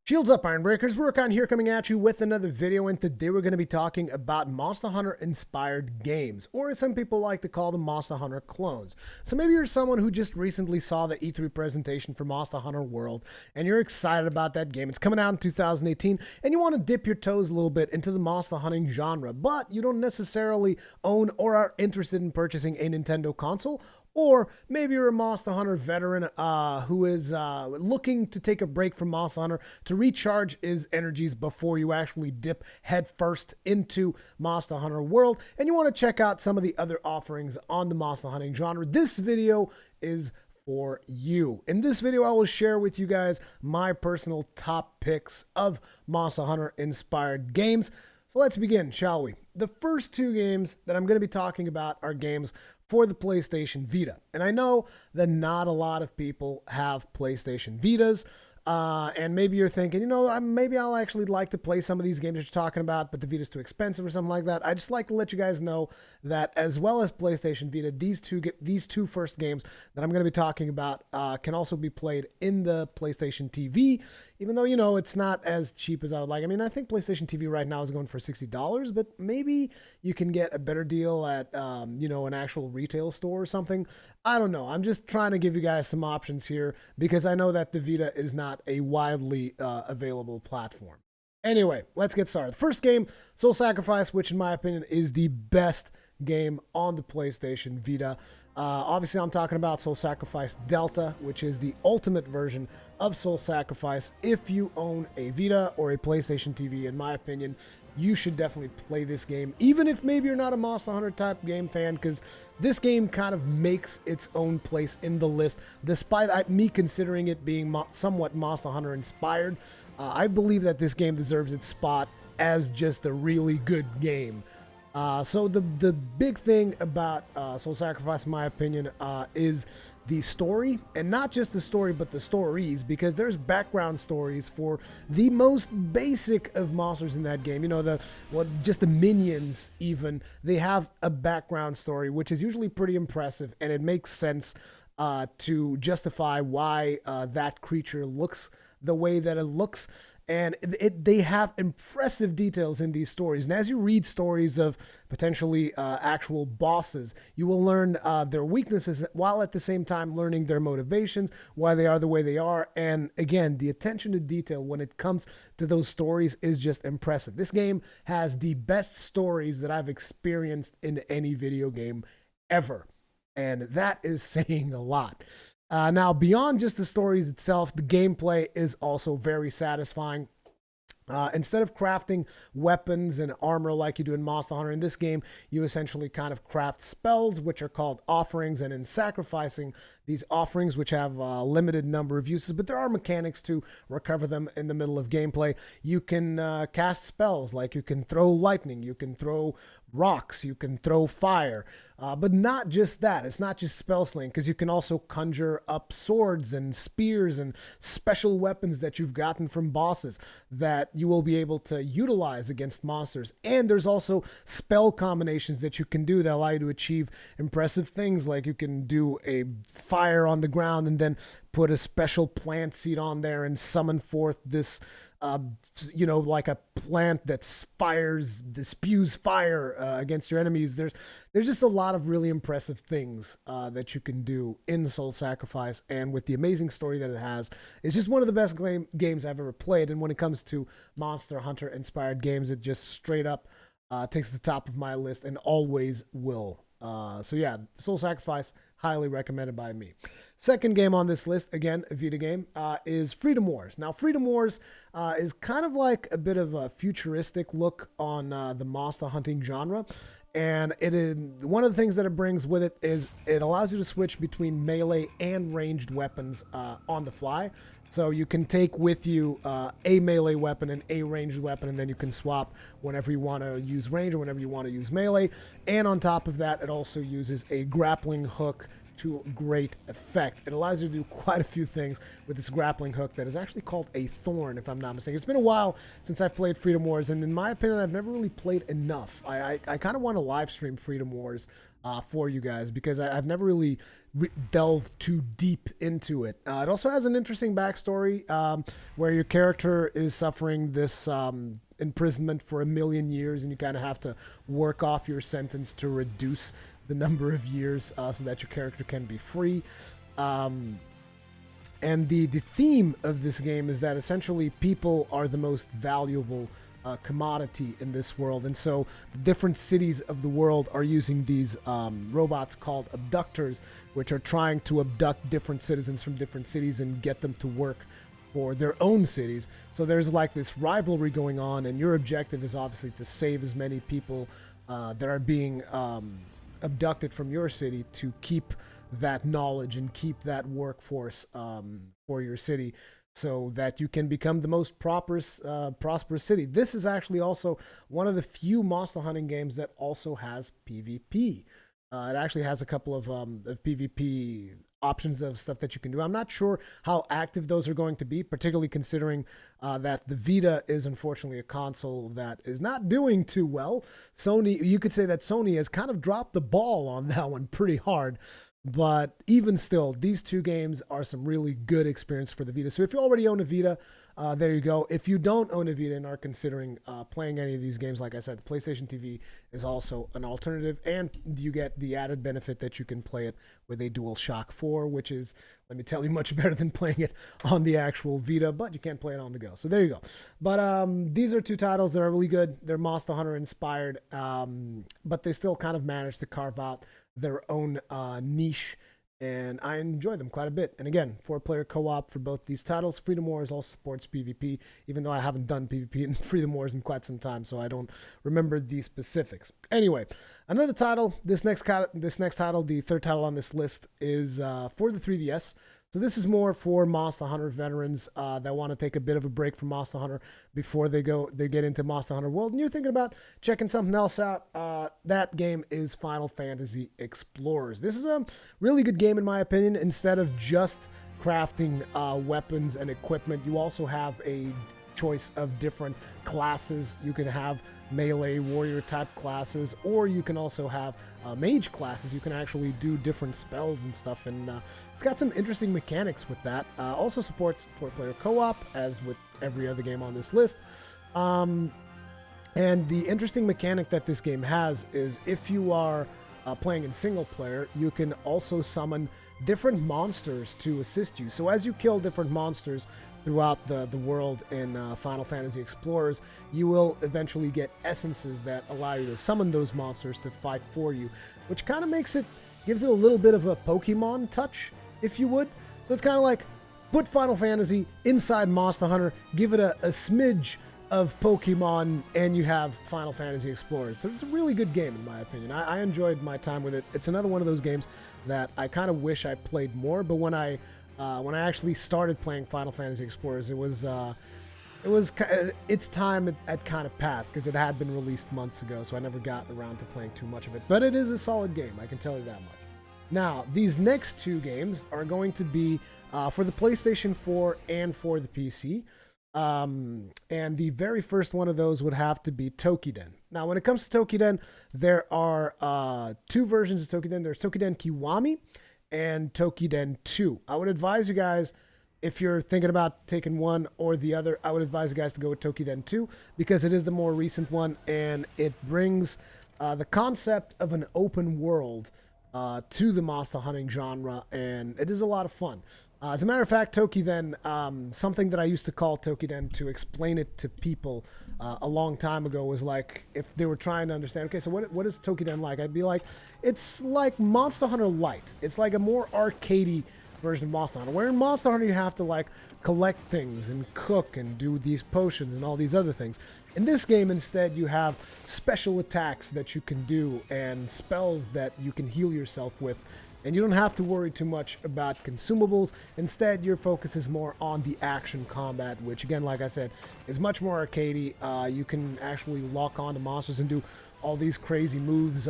Shields up, Ironbreakers. Rurikhan here coming at you with another video, and today we're going to be talking about Monster Hunter inspired games, or as some people like to call them, Monster Hunter clones. So maybe you're someone who just recently saw the E3 presentation for Monster Hunter World, and you're excited about that game. It's coming out in 2018, and you want to dip your toes a little bit into the monster hunting genre, but you don't necessarily own or are interested in purchasing a Nintendo console. Or maybe you're a Monster Hunter veteran who is looking to take a break from Monster Hunter to recharge his energies before you actually dip headfirst into Monster Hunter World, and you want to check out some of the other offerings on the monster hunting genre. This video is for you. In this video, I will share with you guys my personal top picks of Monster Hunter inspired games. So let's begin, shall we? The first two games that I'm going to be talking about are games for the PlayStation Vita. And I know that not a lot of people have PlayStation Vitas. And maybe you're thinking, maybe I'll actually like to play some of these games that you're talking about, but the Vita's too expensive or something like that. I just like to let you guys know that as well as PlayStation Vita, these two first games that I'm going to be talking about can also be played in the PlayStation TV, even though, it's not as cheap as I would like. I mean, I think PlayStation TV right now is going for $60, but maybe you can get a better deal at, an actual retail store or something. I don't know. I'm just trying to give you guys some options here because I know that the Vita is not a widely available platform. Anyway, let's get started. First game, Soul Sacrifice, which in my opinion is the best game on the PlayStation Vita. Obviously, I'm talking about Soul Sacrifice Delta, which is the ultimate version of Soul Sacrifice. If you own a Vita or a PlayStation TV, in my opinion, you should definitely play this game, even if maybe you're not a Monster Hunter type game fan, because this game kind of makes its own place in the list, despite me considering it being somewhat Monster Hunter inspired. I believe that this game deserves its spot as just a really good game. So the big thing about Soul Sacrifice, in my opinion, is the story, and not just the story, but the stories, because there's background stories for the most basic of monsters in that game. Just the minions even, they have a background story, which is usually pretty impressive, and it makes sense to justify why that creature looks the way that it looks. And they have impressive details in these stories. And as you read stories of potentially actual bosses, you will learn their weaknesses while at the same time learning their motivations, why they are the way they are. And again, the attention to detail when it comes to those stories is just impressive. This game has the best stories that I've experienced in any video game ever. And that is saying a lot. Now, beyond just the stories itself, the gameplay is also very satisfying. Instead of crafting weapons and armor like you do in Monster Hunter, in this game, you essentially kind of craft spells, which are called offerings, and in sacrificing these offerings, which have a limited number of uses, but there are mechanics to recover them in the middle of gameplay. You can cast spells, like you can throw lightning, you can throw rocks, you can throw fire, but not just that. It's not just spell sling, because you can also conjure up swords and spears and special weapons that you've gotten from bosses that you will be able to utilize against monsters. And there's also spell combinations that you can do that allow you to achieve impressive things, like you can do a fire on the ground and then put a special plant seed on there and summon forth this like a plant that spews fire against your enemies. There's just a lot of really impressive things that you can do in Soul Sacrifice, and with the amazing story that it has, it's just one of the best games I've ever played. And when it comes to Monster Hunter inspired games, it just straight up takes the top of my list and always will. So yeah, Soul Sacrifice, highly recommended by me. Second game on this list, again, a Vita game, is Freedom Wars. Now, Freedom Wars is kind of like a bit of a futuristic look on the monster hunting genre. And one of the things that it brings with it is it allows you to switch between melee and ranged weapons on the fly. So you can take with you a melee weapon and a ranged weapon, and then you can swap whenever you want to use range or whenever you want to use melee. And on top of that, it also uses a grappling hook to great effect. It allows you to do quite a few things with this grappling hook that is actually called a thorn, if I'm not mistaken. It's been a while since I've played Freedom Wars, and in my opinion, I've never really played enough. I kind of want to live stream Freedom Wars for you guys, because I've never really delved too deep into it. It also has an interesting backstory where your character is suffering this imprisonment for 1,000,000 years, and you kind of have to work off your sentence to reduce the number of years so that your character can be free. And the theme of this game is that essentially people are the most valuable commodity in this world, and so the different cities of the world are using these robots called abductors, which are trying to abduct different citizens from different cities and get them to work for their own cities. So there's like this rivalry going on, and your objective is obviously to save as many people that are being abducted from your city, to keep that knowledge and keep that workforce for your city, so that you can become the most prosperous city. This is actually also one of the few monster hunting games that also has PvP. It actually has a couple of PvP options of stuff that you can do. I'm not sure how active those are going to be, particularly considering that the Vita is unfortunately a console that is not doing too well. Sony, you could say that Sony has kind of dropped the ball on that one pretty hard. But even still, these two games are some really good experience for the Vita. So if you already own a Vita, there you go. If you don't own a Vita and are considering playing any of these games, like I said, the PlayStation TV is also an alternative, and you get the added benefit that you can play it with a DualShock 4, which is, let me tell you, much better than playing it on the actual Vita, but you can't play it on the go. So there you go. But these are two titles that are really good. They're Monster Hunter inspired, but they still kind of managed to carve out their own niche, and I enjoy them quite a bit. And again, 4-player co-op for both these titles. Freedom Wars also supports PvP, even though I haven't done PvP in Freedom Wars in quite some time, so I don't remember the specifics. Anyway, another title, this next title, the third title on this list, is for the 3DS. So this is more for Monster Hunter veterans that want to take a bit of a break from Monster Hunter before they get into Monster Hunter World, and you're thinking about checking something else out. That game is Final Fantasy Explorers. This is a really good game in my opinion. Instead of just crafting weapons and equipment, you also have a choice of different classes. You can have melee warrior type classes, or you can also have mage classes. You can actually do different spells and stuff, and it's got some interesting mechanics with that. Also supports 4-player co-op, as with every other game on this list. And the interesting mechanic that this game has is, if you are playing in single player, you can also summon different monsters to assist you. So as you kill different monsters throughout the world in Final Fantasy Explorers, you will eventually get essences that allow you to summon those monsters to fight for you, which kind of gives it a little bit of a Pokemon touch, if you would. So it's kind of like, put Final Fantasy inside Monster Hunter, give it a smidge of Pokemon, and you have Final Fantasy Explorers. So it's a really good game in my opinion. I enjoyed my time with it. It's another one of those games that I kind of wish I played more, but when I actually started playing Final Fantasy Explorers, its time had kind of passed, because it had been released months ago, so I never got around to playing too much of it. But it is a solid game, I can tell you that much. Now, these next two games are going to be for the PlayStation 4 and for the PC. And the very first one of those would have to be Toukiden. Now, when it comes to Toukiden, there are two versions of Toukiden. There's Toukiden Kiwami and Toukiden 2. I would advise you guys, if you're thinking about taking one or the other, I would advise you guys to go with Toukiden 2, because it is the more recent one, and it brings the concept of an open world to the monster hunting genre, and it is a lot of fun. As a matter of fact, Toukiden, something that I used to call Toukiden to explain it to people a long time ago, was like, if they were trying to understand, okay, so what is Toukiden like? I'd be like, it's like Monster Hunter Light. It's like a more arcadey version of Monster Hunter, where in Monster Hunter you have to like collect things and cook and do these potions and all these other things. In this game, instead, you have special attacks that you can do and spells that you can heal yourself with. And you don't have to worry too much about consumables. Instead, your focus is more on the action combat, which, again, like I said, is much more arcadey. You can actually lock on to monsters and do all these crazy moves.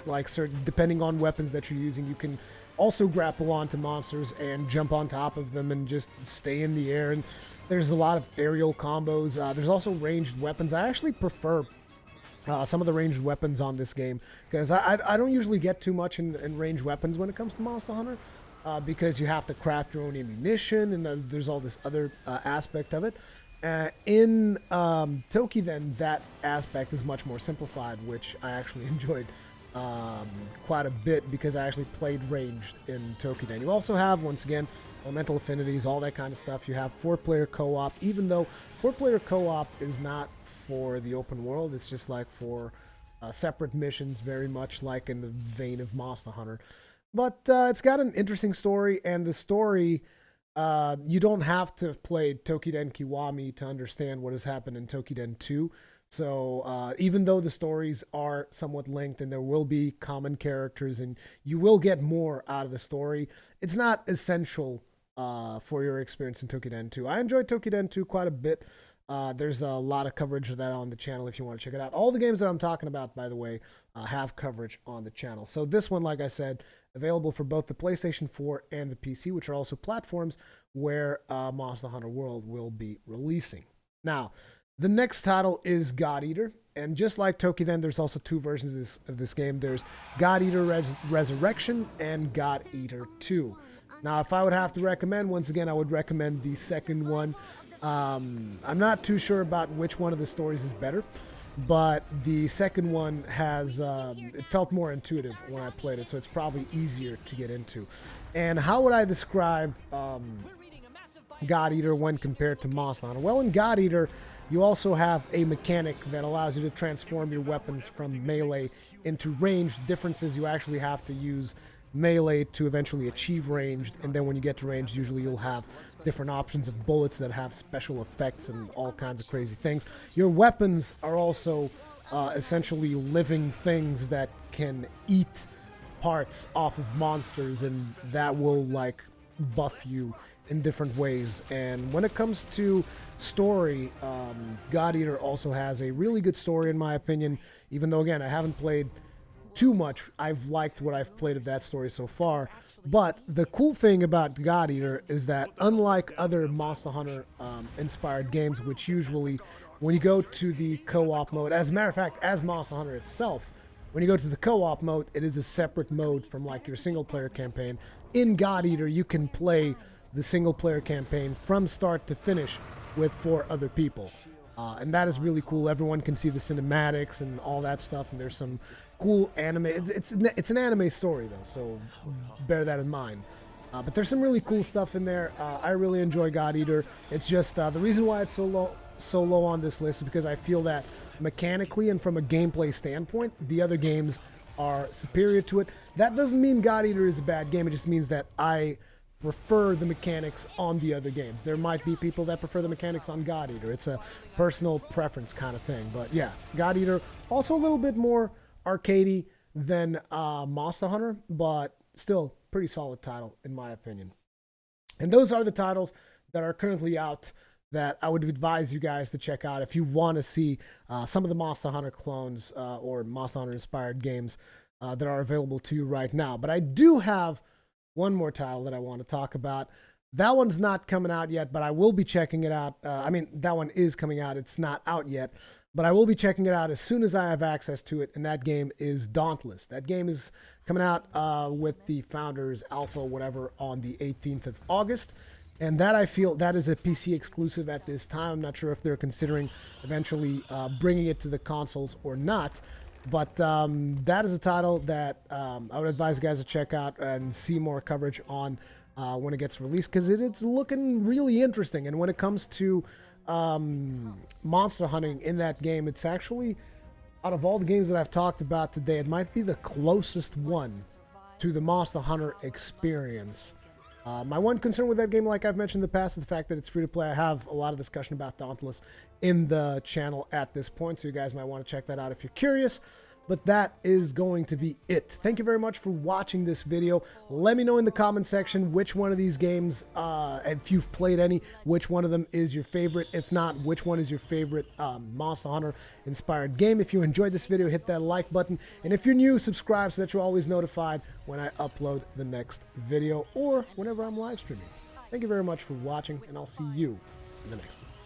Depending on weapons that you're using, you can also grapple onto monsters and jump on top of them and just stay in the air. And there's a lot of aerial combos. There's also ranged weapons. I actually prefer some of the ranged weapons on this game because I don't usually get too much in ranged weapons when it comes to Monster Hunter because you have to craft your own ammunition and there's all this other aspect of it. In Toukiden, that aspect is much more simplified, which I actually enjoyed quite a bit because I actually played ranged in Toukiden. You also have, once again, elemental affinities, all that kind of stuff. You have 4-player co-op, even though 4-player co-op is not for the open world. It's just like for separate missions, very much like in the vein of Monster Hunter. But it's got an interesting story, and the story, you don't have to have played Toukiden Kiwami to understand what has happened in Toukiden 2. So even though the stories are somewhat linked and there will be common characters and you will get more out of the story, it's not essential for your experience in Toukiden 2. I enjoyed Toukiden 2 quite a bit. There's a lot of coverage of that on the channel if you want to check it out. All the games that I'm talking about, by the way, have coverage on the channel. So this one, like I said, available for both the PlayStation 4 and the PC, which are also platforms where Monster Hunter World will be releasing. Now, the next title is God Eater, and just like Toukiden, there's also two versions of this game. There's God Eater Resurrection and God Eater 2. Now, if I would have to recommend, once again, I would recommend the second one. I'm not too sure about which one of the stories is better, but the second one has, it felt more intuitive when I played it, so it's probably easier to get into. And how would I describe God Eater when compared to Monster Hunter? Well, in God Eater, you also have a mechanic that allows you to transform your weapons from melee into ranged. Differences, you actually have to use melee to eventually achieve ranged, and then when you get to ranged, usually you'll have different options of bullets that have special effects and all kinds of crazy things. Your weapons are also essentially living things that can eat parts off of monsters, and that will like buff you in different ways. And when it comes to story, God Eater also has a really good story in my opinion, even though again I haven't played too much. I've liked what I've played of that story so far. But the cool thing about God Eater is that unlike other Monster Hunter inspired games, which usually when you go to the co-op mode, as a matter of fact, as Monster Hunter itself, when you go to the co-op mode, it is a separate mode from like your single player campaign. In God Eater, you can play the single player campaign from start to finish with 4 other people. And that is really cool. Everyone can see the cinematics and all that stuff, and there's some cool anime. It's an anime story though, so bear that in mind. But there's some really cool stuff in there. I really enjoy God Eater. It's just the reason why it's so low on this list is because I feel that mechanically and from a gameplay standpoint, the other games are superior to it. That doesn't mean God Eater is a bad game. It just means that I prefer the mechanics on the other games. There might be people that prefer the mechanics on God Eater. It's a personal preference kind of thing. But yeah, God Eater, also a little bit more arcadey than Monster Hunter, but still pretty solid title in my opinion. And those are the titles that are currently out that I would advise you guys to check out if you want to see some of the Monster Hunter clones or Monster Hunter inspired games that are available to you right now. But I do have one more title that I want to talk about. That one's not coming out yet, but I will be checking it out. I mean, that one is coming out. It's not out yet, but I will be checking it out as soon as I have access to it, and that game is Dauntless. That game is coming out with the Founders Alpha, whatever, on the 18th of August, and that I feel that is a PC exclusive at this time. I'm not sure if they're considering eventually bringing it to the consoles or not. But that is a title that I would advise you guys to check out and see more coverage on when it gets released, because it's looking really interesting. And when it comes to monster hunting in that game, it's actually, out of all the games that I've talked about today, it might be the closest one to the Monster Hunter experience. My one concern with that game, like I've mentioned in the past, is the fact that it's free to play. I have a lot of discussion about Dauntless in the channel at this point, so you guys might want to check that out if you're curious. But that is going to be it. Thank you very much for watching this video. Let me know in the comment section which one of these games, if you've played any, which one of them is your favorite. If not, which one is your favorite Monster Hunter inspired game. If you enjoyed this video, hit that like button. And if you're new, subscribe so that you're always notified when I upload the next video or whenever I'm live streaming. Thank you very much for watching, and I'll see you in the next one.